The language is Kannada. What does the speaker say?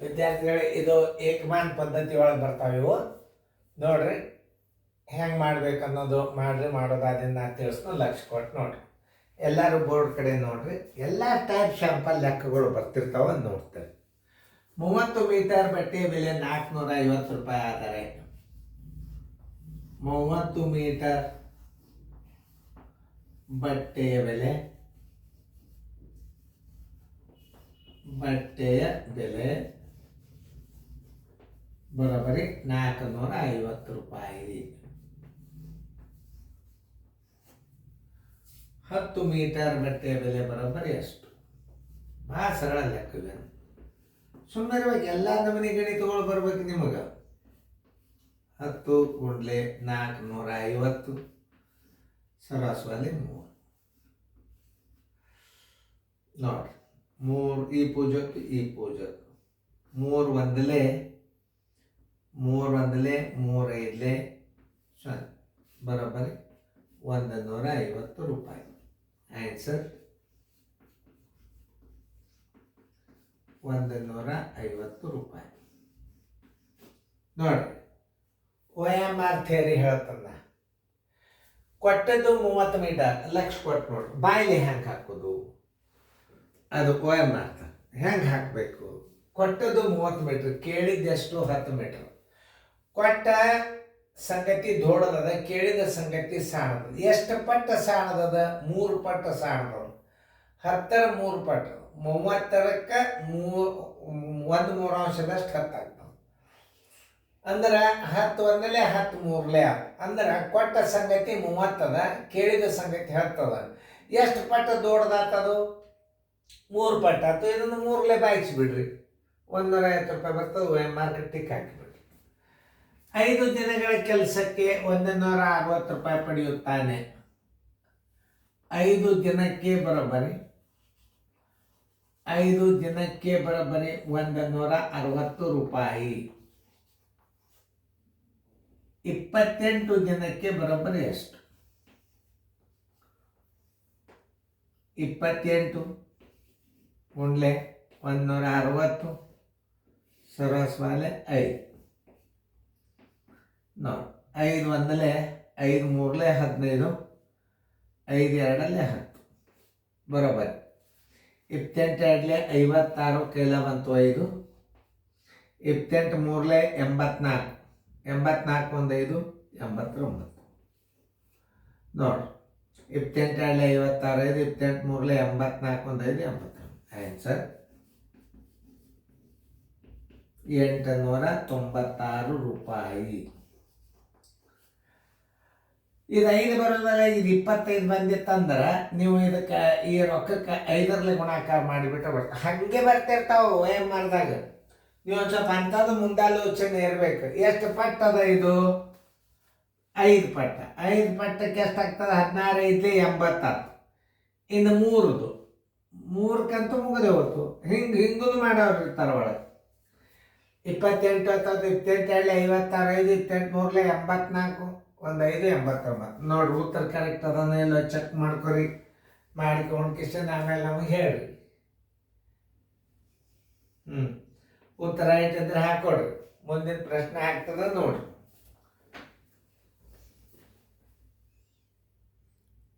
ವಿದ್ಯಾರ್ಥಿಗಳೇ, ಇದು ಏಕಮಾನ ಪದ್ಧತಿ ಒಳಗೆ ಬರ್ತಾವೆ ಇವು. ನೋಡ್ರಿ ಹೆಂಗೆ ಮಾಡ್ಬೇಕು ಅನ್ನೋದು ಮಾಡೋದಾದಿಂದ ನಾ ತಿಳಿಸ್ಕೊಂಡು ಲಕ್ಷ ಕೊಟ್ಟು ನೋಡ್ರಿ. ಎಲ್ಲರೂ ಬೋರ್ಡ್ ಕಡೆ ನೋಡ್ರಿ. ಎಲ್ಲ ಟೈಪ್ ಶಾಂಪಲ್ ಲೆಕ್ಕಗಳು ಬರ್ತಿರ್ತಾವ ನೋಡ್ತಾರೆ. 30 ಮೀಟರ್ ಬಟ್ಟೆಯ ಬೆಲೆ 450 ರೂಪಾಯಿ ಆದರೆ 30 ಮೀಟರ್ ಬಟ್ಟೆಯ ಬೆಲೆ ಬರೋಬ್ಬರಿ 450 ರೂಪಾಯಿ. 10 ಮೀಟರ್ ಬಟ್ಟೆಯ ಬೆಲೆ ಬರೋಬ್ಬರಿ ಎಷ್ಟು? ಭಾಳ ಸರಳ ಲೆಕ್ಕ. ಸುಮ್ಮನೆ ಎಲ್ಲ ನಮೂನಿ ಗಣಿತಗಳು ಬರ್ಬೇಕು ನಿಮಗೆ. 10 ಗುಂಡ್ಲೆ 450 ಸರಾಸರಿ 3 ನೋಡ್ರಿ. 3 ಈ ಪೂಜಕ್ಕೆ 3 ಒಂದಲೇ 3 ಐದಲೇ ಬರೋಬ್ಬರಿ 150 ರೂಪಾಯಿ. ಆನ್ಸರ್ 150 ರೂಪಾಯಿ. ನೋಡ್ರಿ, OMR ಥಿಯರಿ ಹೇಳ್ತಂದ. ಕೊಟ್ಟದ್ದು 30 ಮೀಟರ್, ಲಕ್ಷ ಕೊಟ್ಟು ನೋಡ್ರಿ ಬಾಯಿಲೆ ಹೆಂಗೆ ಹಾಕೋದು? ಅದು OMR ಹೆಂಗೆ ಹಾಕಬೇಕು? ಕೊಟ್ಟದ್ದು 30 ಮೀಟರ್, ಕೇಳಿದ್ದೆಷ್ಟು 10 ಮೀಟರ್. ಕೊಟ್ಟ ಸಂಗತಿ ದೊಡ್ಡದದ, ಕೇಳಿದ ಸಂಗತಿ ಸಾಣದ. ಎಷ್ಟು ಪಟ್ಟ ಸಾಣದದ? 3 ಪಟ್ಟ ಸಾಣದವ. 10ರ 3 ಪಟ್ಟ 30ಕ್ಕೆ 1/3 10 ಆಗ್ತದೆ. ಅಂದ್ರೆ 10 ಒಂದಲೇ 10 ಮೂರಲೇ ಆದ. ಅಂದ್ರೆ ಕೊಟ್ಟ ಸಂಗತಿ 30 ಅದ, ಕೇಳಿದ ಸಂಗತಿ 10 ಅದ. ಎಷ್ಟು ಪಟ್ಟ ದೊಡ್ಡದಾತದು? 3 ಪಟ್ಟ ಆಯ್ತು. ಇದನ್ನು 3ಲೇ ಬಾಯಿಸ್ಬಿಡ್ರಿ, 150 ರೂಪಾಯಿ ಬರ್ತದೆ. OMR tick ಹಾಕಿಬಿಡ್ರಿ. 5 ದಿನಗಳ ಕೆಲಸಕ್ಕೆ 160 ರೂಪಾಯಿ ಪಡೆಯುತ್ತಾನೆ. 5 ದಿನಕ್ಕೆ ಬರೋಬ್ಬರಿ 160 ರೂಪಾಯಿ. 28 ದಿನಕ್ಕೆ ಬರೋಬ್ಬರಿ ಎಷ್ಟು? 28 ಗುಂಡ್ಲೆ 160 ಸರಾಸರಿ 5 ನೋಡಿ. 5 ಒಂದಲೇ 5 ಮೂರಲೇ 15, 5 ಎರಡಲ್ಲೇ 10 ಬರೋಬ್ಬರಿ. 28 ಎರಡಲೇ 56, ಕೈಲ ಬಂತು 5. 28 ಮೂರಲೇ 84, 84 ಒಂದು 5 89 ನೋಡಿ. 28 ಎರಡಲೇ 56, 28 ಮೂರಲೇ 84 ಒಂದು 5 89. ಆನ್ಸರ್ 896 ರೂಪಾಯಿ. ಇದು 5 ಬರೋದಲ್ಲ, ಇದು 25 ಬಂದಿತ್ತಂದ್ರೆ ನೀವು ಇದಕ್ಕೆ ಈ ರೊಕ್ಕಕ್ಕೆ 5ರಲ್ಲೇ ಗುಣಾಕಾರ ಮಾಡಿಬಿಟ್ರೆ ಬರ್ತದೆ. ಹಾಗೆ ಬರ್ತಿರ್ತಾವೆ OMRದಾಗ. ನೀವು ಒಂದು ಸ್ವಲ್ಪ ಅಂಥದ್ದು ಮುಂದಾಲೋಚನೆ ಇರಬೇಕು. ಎಷ್ಟು ಪಟ್ಟದ ಇದು? 5 ಪಟ್ಟ. 5 ಪಟ್ಟಕ್ಕೆ ಎಷ್ಟಾಗ್ತದೆ? 16 5 80. ಇನ್ನು 3ಕಂತೂ ಮುಗಿದೇ ಹೋಯ್ತು. ಹಿಂಗೂ ಮಾಡೋರು ಇರ್ತಾರೆ ಒಳಗೆ. 28 ಆಗ್ತದೆ. 28 ಎರಡಲೇ 56, 28 ಮೂರಲೇ 84 ಒಂದು 5 89. ನೋಡ್ರಿ, ಉತ್ತರ ಕರೆಕ್ಟ್ ಅದನ್ನ ಎಲ್ಲ ಚೆಕ್ ಮಾಡ್ಕೊರಿ. ಮಾಡ್ಕೊಂಡು ಕಿಶನ್ ಆಮೇಲೆ ನಮಗೆ ಹೇಳ್ರಿ. ಉತ್ತರ ರೈಟ್ ಇದ್ರೆ ಹಾಕೊಡ್ರಿ. ಮುಂದಿನ ಪ್ರಶ್ನೆ ಆಗ್ತದ ನೋಡ್ರಿ.